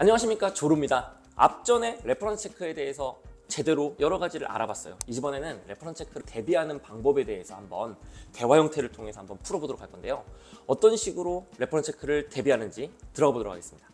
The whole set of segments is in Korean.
안녕하십니까, 조루입니다. 앞전에 레퍼런스 체크에 대해서 제대로 여러 가지를 알아봤어요. 이번에는 레퍼런스 체크를 대비하는 방법에 대해서 한번 대화 형태를 통해서 한번 풀어보도록 할 건데요. 어떤 식으로 레퍼런스 체크를 대비하는지 들어가 보도록 하겠습니다.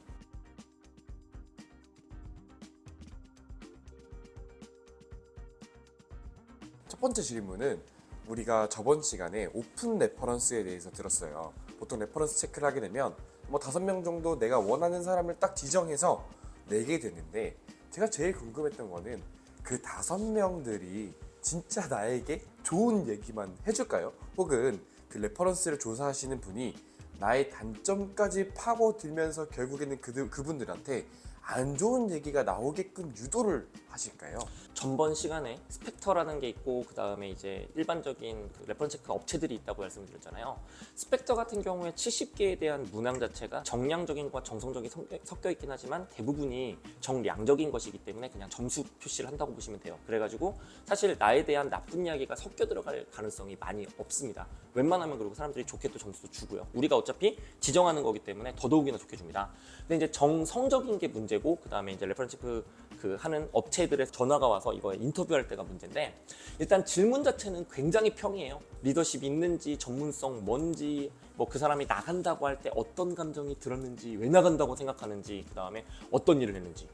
첫 번째 질문은 우리가 저번 시간에 오픈 레퍼런스에 대해서 들었어요. 보통 레퍼런스 체크를 하게 되면 5명 정도 내가 원하는 사람을 딱 지정해서 내게 되는데, 제가 제일 궁금했던 거는 그 5명들이 진짜 나에게 좋은 얘기만 해줄까요? 혹은 그 레퍼런스를 조사하시는 분이 나의 단점까지 파고들면서 결국에는 그분들한테 안 좋은 얘기가 나오게끔 유도를 하실까요? 전번 시간에 스펙터라는 게 있고, 그 다음에 이제 일반적인 그 레퍼런스 체크 업체들이 있다고 말씀드렸잖아요. 스펙터 같은 경우에 70개에 대한 문항 자체가 정량적인 것과 정성적인 섞여 있긴 하지만 대부분이 정량적인 것이기 때문에 그냥 점수 표시를 한다고 보시면 돼요. 그래가지고 사실 나에 대한 나쁜 이야기가 섞여 들어갈 가능성이 많이 없습니다. 웬만하면 그리고 사람들이 좋게 또 점수도 주고요. 우리가 어차피 지정하는 거기 때문에 더더욱이나 좋게 줍니다. 근데 이제 정성적인 게 문제고, 그 다음에 이제 레퍼런스 체크 하는 업체들의 전화가 와서 이거 인터뷰할 때가 문제인데, 일단 질문 자체는 굉장히 평이에요. 리더십 있는지, 전문성 뭔지, 뭐 그 사람이 나간다고 할 때 어떤 감정이 들었는지, 왜 나간다고 생각하는지, 그 다음에 어떤 일을 했는지,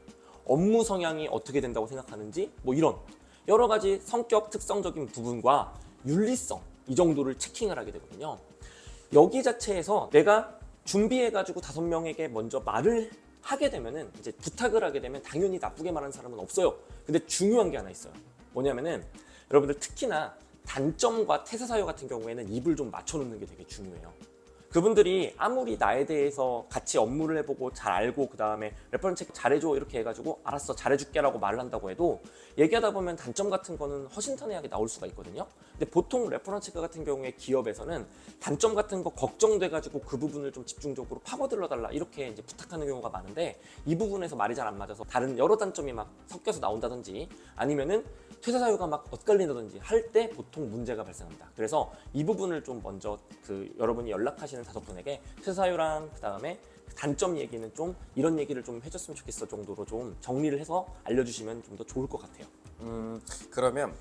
업무 성향이 어떻게 된다고 생각하는지, 뭐 이런 여러 가지 성격 특성적인 부분과 윤리성, 이 정도를 체킹을 하게 되거든요. 여기 자체에서 내가 준비해가지고 5명에게 먼저 말을 하게 되면은, 이제 부탁을 하게 되면 당연히 나쁘게 말하는 사람은 없어요. 근데 중요한 게 하나 있어요. 뭐냐면은 여러분들 특히나 단점과 태세 사유 같은 경우에는 입을 좀 맞춰놓는 게 되게 중요해요. 그분들이 아무리 나에 대해서 같이 업무를 해보고 잘 알고, 그 다음에 레퍼런스 체크 잘해줘 이렇게 해가지고 알았어 잘해줄게 라고 말을 한다고 해도, 얘기하다 보면 단점 같은 거는 허심탄회하게 나올 수가 있거든요. 근데 보통 레퍼런스 체크 같은 경우에 기업에서는 단점 같은 거 걱정돼가지고 그 부분을 좀 집중적으로 파고들러 달라 이렇게 이제 부탁하는 경우가 많은데, 이 부분에서 말이 잘 안 맞아서 다른 여러 단점이 막 섞여서 나온다든지, 아니면은 퇴사 사유가 막 엇갈린다든지 할 때 보통 문제가 발생합니다. 그래서 이 부분을 좀 먼저 여러분이 연락하시는 5분에게 퇴사 사유랑 그 다음에 단점 얘기는 좀 이런 얘기를 좀 해줬으면 좋겠어 정도로 좀 정리를 해서 알려주시면 좀 더 좋을 것 같아요. 그러면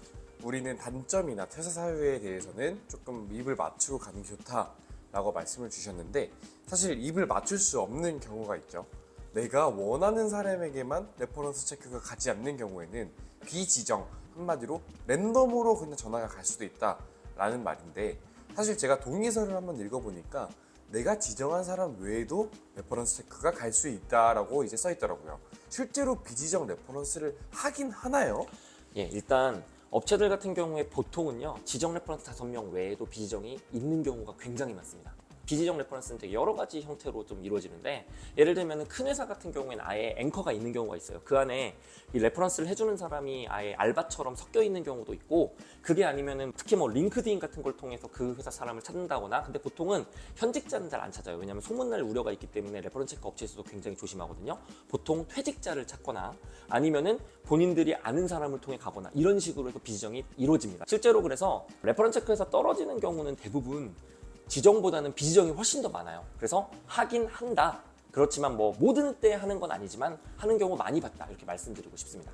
우리는 단점이나 퇴사 사유에 대해서는 조금 입을 맞추고 가는 게 좋다라고 말씀을 주셨는데, 사실 입을 맞출 수 없는 경우가 있죠. 내가 원하는 사람에게만 레퍼런스 체크가 가지 않는 경우에는 비지정, 한마디로 랜덤으로 그냥 전화가 갈 수도 있다라는 말인데, 사실 제가 동의서를 한번 읽어보니까 내가 지정한 사람 외에도 레퍼런스 체크가 갈 수 있다라고 이제 써 있더라고요. 실제로 비지정 레퍼런스를 하긴 하나요? 예, 일단 업체들 같은 경우에 보통은요, 지정 레퍼런스 5명 외에도 비지정이 있는 경우가 굉장히 많습니다. 비지정 레퍼런스는 되게 여러 가지 형태로 좀 이루어지는데, 예를 들면 큰 회사 같은 경우에는 아예 앵커가 있는 경우가 있어요. 그 안에 이 레퍼런스를 해주는 사람이 아예 알바처럼 섞여 있는 경우도 있고, 그게 아니면은 특히 뭐 링크드인 같은 걸 통해서 그 회사 사람을 찾는다거나. 근데 보통은 현직자는 잘 안 찾아요. 왜냐하면 소문날 우려가 있기 때문에 레퍼런스 체크 업체에서도 굉장히 조심하거든요. 보통 퇴직자를 찾거나 아니면은 본인들이 아는 사람을 통해 가거나, 이런 식으로 해서 비지정이 이루어집니다. 실제로 그래서 레퍼런스 체크에서 떨어지는 경우는 대부분 지정보다는 비지정이 훨씬 더 많아요. 그래서 하긴 한다. 그렇지만 뭐 모든 때 하는 건 아니지만 하는 경우 많이 봤다, 이렇게 말씀드리고 싶습니다.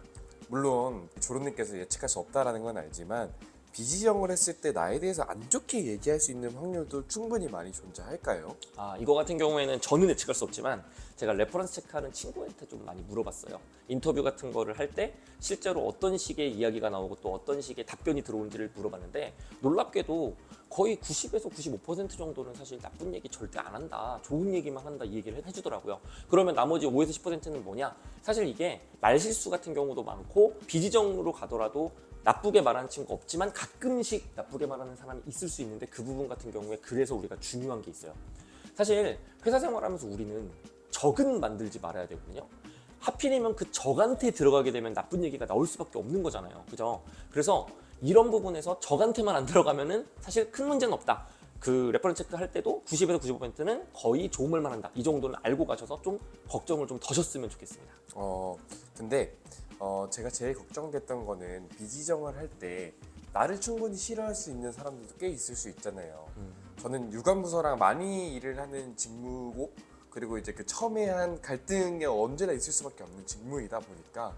물론 조론님께서 예측할 수 없다라는 건 알지만, 비지정을 했을 때 나에 대해서 안 좋게 얘기할 수 있는 확률도 충분히 많이 존재할까요? 이거 같은 경우에는 저는 예측할 수 없지만, 제가 레퍼런스 체크하는 친구한테 좀 많이 물어봤어요. 인터뷰 같은 거를 할 때 실제로 어떤 식의 이야기가 나오고 또 어떤 식의 답변이 들어오는지를 물어봤는데, 놀랍게도 거의 90에서 95% 정도는 사실 나쁜 얘기 절대 안 한다, 좋은 얘기만 한다, 이 얘기를 해주더라고요. 그러면 나머지 5에서 10%는 뭐냐? 사실 이게 말실수 같은 경우도 많고, 비지정으로 가더라도 나쁘게 말하는 친구가 없지만 가끔씩 나쁘게 말하는 사람이 있을 수 있는데, 그 부분 같은 경우에 그래서 우리가 중요한 게 있어요. 사실 회사 생활하면서 우리는 적은 만들지 말아야 되거든요. 하필이면 그 적한테 들어가게 되면 나쁜 얘기가 나올 수밖에 없는 거잖아요. 그죠? 그래서 이런 부분에서 적한테만 안 들어가면은 사실 큰 문제는 없다. 그 레퍼런스 체크 할 때도 90에서 95%는 거의 좋은 말만 한다, 이 정도는 알고 가셔서 좀 걱정을 좀 더셨으면 좋겠습니다. 근데 제가 제일 걱정됐던 거는, 비지정을 할 때 나를 충분히 싫어할 수 있는 사람들도 꽤 있을 수 있잖아요. 저는 유관부서랑 많이 일을 하는 직무고, 그리고 이제 그 첨예한 갈등이 언제나 있을 수밖에 없는 직무이다 보니까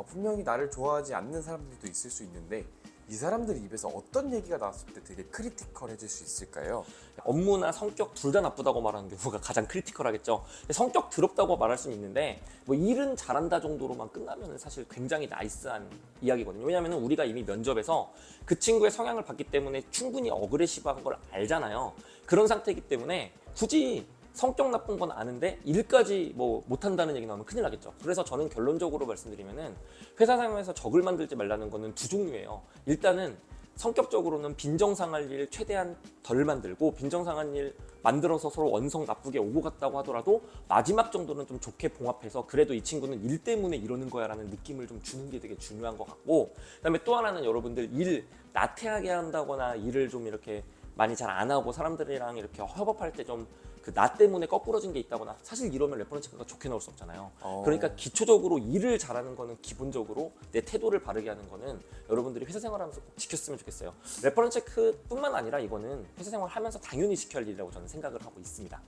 분명히 나를 좋아하지 않는 사람들도 있을 수 있는데 이 사람들 입에서 어떤 얘기가 나왔을 때 되게 크리티컬해질 수 있을까요? 업무나 성격 둘 다 나쁘다고 말하는 경우가 가장 크리티컬하겠죠. 성격 더럽다고 말할 수는 있는데 뭐 일은 잘한다 정도로만 끝나면 사실 굉장히 나이스한 이야기거든요. 왜냐하면 우리가 이미 면접에서 그 친구의 성향을 봤기 때문에 충분히 어그레시브한 걸 알잖아요. 그런 상태이기 때문에 굳이 성격 나쁜 건 아는데 일까지 뭐 못한다는 얘기 나오면 큰일 나겠죠. 그래서 저는 결론적으로 말씀드리면은 회사 생활에서 적을 만들지 말라는 거는 두 종류예요. 일단은 성격적으로는 빈정상할 일 최대한 덜 만들고 빈정상한 일 만들어서 서로 원성 나쁘게 오고 갔다고 하더라도 마지막 정도는 좀 좋게 봉합해서 그래도 이 친구는 일 때문에 이러는 거야 라는 느낌을 좀 주는 게 되게 중요한 것 같고, 그다음에 또 하나는 여러분들 일 나태하게 한다거나 일을 좀 이렇게 많이 잘 안 하고 사람들이랑 이렇게 협업할 때 좀 그 나 때문에 거꾸러진 게 있다거나, 사실 이러면 레퍼런스 체크가 좋게 나올 수 없잖아요. 그러니까 기초적으로 일을 잘하는 거는 기본적으로 내 태도를 바르게 하는 거는 여러분들이 회사 생활하면서 꼭 지켰으면 좋겠어요. 레퍼런스 체크뿐만 아니라 이거는 회사 생활하면서 당연히 지켜야 할 일이라고 저는 생각을 하고 있습니다.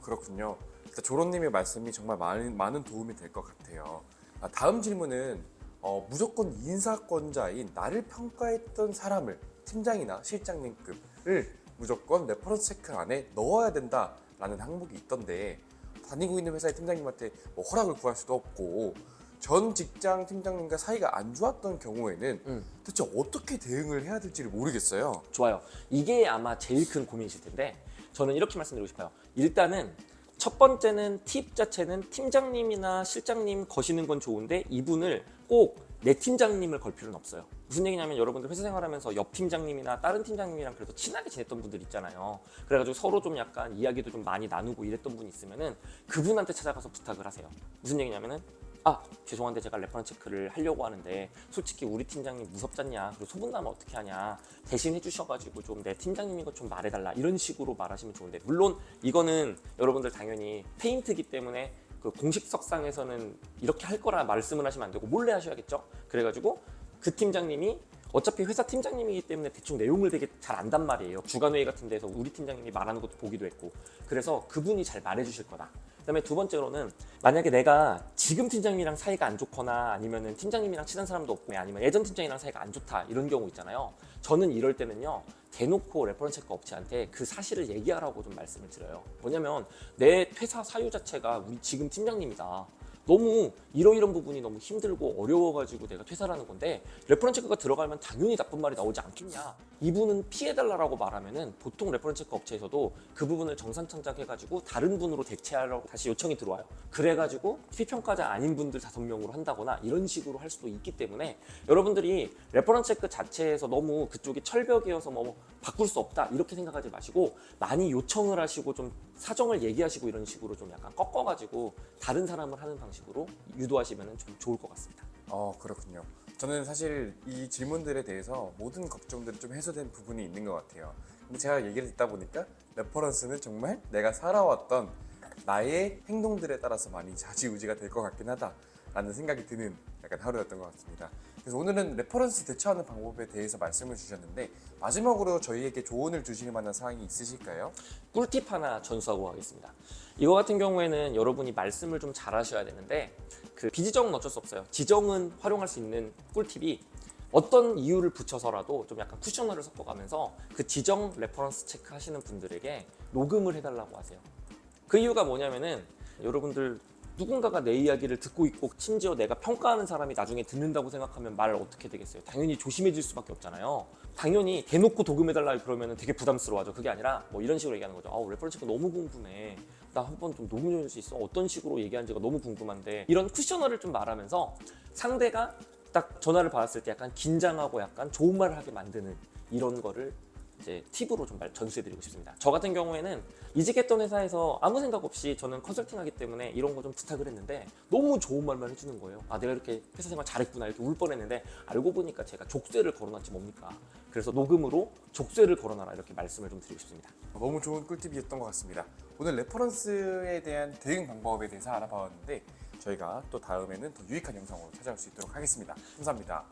그렇군요. 일단 조론님의 말씀이 정말 많은 도움이 될 것 같아요. 다음 질문은 무조건 인사권자인 나를 평가했던 사람을 팀장이나 실장님급을 무조건 레퍼런스 체크 안에 넣어야 된다라는 항목이 있던데, 다니고 있는 회사의 팀장님한테 뭐 허락을 구할 수도 없고 전 직장 팀장님과 사이가 안 좋았던 경우에는 대체 어떻게 대응을 해야 될지를 모르겠어요. 좋아요. 이게 아마 제일 큰 고민이실 텐데 저는 이렇게 말씀드리고 싶어요. 일단은 첫 번째는 팁 자체는 팀장님이나 실장님 거시는 건 좋은데 이분을 꼭 내 팀장님을 걸 필요는 없어요. 무슨 얘기냐면 여러분들 회사 생활하면서 옆 팀장님이나 다른 팀장님이랑 그래도 친하게 지냈던 분들 있잖아요. 그래가지고 서로 좀 약간 이야기도 좀 많이 나누고 이랬던 분이 있으면은 그분한테 찾아가서 부탁을 하세요. 무슨 얘기냐면은 죄송한데 제가 레퍼런스 체크를 하려고 하는데 솔직히 우리 팀장님 무섭잖냐, 그리고 소문나면 어떻게 하냐, 대신 해주셔가지고 좀 내 팀장님 이거 좀 말해달라, 이런 식으로 말하시면 좋은데, 물론 이거는 여러분들 당연히 페인트기 때문에 그 공식석상에서는 이렇게 할 거라 말씀을 하시면 안 되고 몰래 하셔야겠죠. 그래가지고 그 팀장님이 어차피 회사 팀장님이기 때문에 대충 내용을 되게 잘 안단 말이에요. 주간회의 같은 데서 우리 팀장님이 말하는 것도 보기도 했고, 그래서 그분이 잘 말해주실 거다. 그다음에 두 번째로는 만약에 내가 지금 팀장님이랑 사이가 안 좋거나 아니면은 팀장님이랑 친한 사람도 없고 아니면 예전 팀장이랑 사이가 안 좋다 이런 경우 있잖아요. 저는 이럴 때는요, 대놓고 레퍼런스 체크 업체한테 그 사실을 얘기하라고 좀 말씀을 드려요. 뭐냐면 내 퇴사 사유 자체가 우리 지금 팀장님이다, 너무 이런 부분이 너무 힘들고 어려워가지고 내가 퇴사를 하는 건데 레퍼런스 체크가 들어가면 당연히 나쁜 말이 나오지 않겠냐, 이분은 피해달라고 말하면은 보통 레퍼런스 체크 업체에서도 그 부분을 정산천작해가지고 다른 분으로 대체하려고 다시 요청이 들어와요. 그래가지고 피평가자 아닌 분들 5명으로 한다거나 이런 식으로 할 수도 있기 때문에 여러분들이 레퍼런스 체크 자체에서 너무 그쪽이 철벽이어서 뭐 바꿀 수 없다 이렇게 생각하지 마시고 많이 요청을 하시고 좀 사정을 얘기하시고 이런 식으로 좀 약간 꺾어가지고 다른 사람을 하는 방식으로 유도하시면 좀 좋을 것 같습니다. 그렇군요. 저는 사실 이 질문들에 대해서 모든 걱정들이 좀 해소된 부분이 있는 것 같아요. 근데 제가 얘기를 듣다 보니까 레퍼런스는 정말 내가 살아왔던 나의 행동들에 따라서 많이 좌지우지가 될 것 같긴 하다라는 생각이 드는 약간 하루였던 것 같습니다. 그래서 오늘은 레퍼런스 대처하는 방법에 대해서 말씀을 주셨는데 마지막으로 저희에게 조언을 주실 만한 사항이 있으실까요? 꿀팁 하나 전수하고 가겠습니다. 이거 같은 경우에는 여러분이 말씀을 좀 잘 하셔야 되는데 그 비지정은 어쩔 수 없어요. 지정은 활용할 수 있는 꿀팁이 어떤 이유를 붙여서라도 좀 약간 쿠셔너를 섞어가면서 그 지정 레퍼런스 체크 하시는 분들에게 녹음을 해달라고 하세요. 그 이유가 뭐냐면은 여러분들 누군가가 내 이야기를 듣고 있고 심지어 내가 평가하는 사람이 나중에 듣는다고 생각하면 말 어떻게 되겠어요? 당연히 조심해질 수밖에 없잖아요. 당연히 대놓고 녹음해달라 그러면 되게 부담스러워하죠. 그게 아니라 뭐 이런 식으로 얘기하는 거죠. 레퍼런스 체크 너무 궁금해. 나 한번 좀 녹음 좀 할 수 있어? 어떤 식으로 얘기하는지가 너무 궁금한데, 이런 쿠셔너를 좀 말하면서 상대가 딱 전화를 받았을 때 약간 긴장하고 약간 좋은 말을 하게 만드는 이런 거를 이제 팁으로 좀 전수해드리고 싶습니다. 저 같은 경우에는 이직했던 회사에서 아무 생각 없이 저는 컨설팅하기 때문에 이런 거 좀 부탁을 했는데 너무 좋은 말만 해주는 거예요. 내가 이렇게 회사 생활 잘했구나 이렇게 울 뻔했는데 알고 보니까 제가 족쇄를 걸어놨지 뭡니까. 그래서 녹음으로 족쇄를 걸어놔라 이렇게 말씀을 좀 드리고 싶습니다. 너무 좋은 꿀팁이었던 것 같습니다. 오늘 레퍼런스에 대한 대응 방법에 대해서 알아봤는데 저희가 또 다음에는 더 유익한 영상으로 찾아올 수 있도록 하겠습니다. 감사합니다.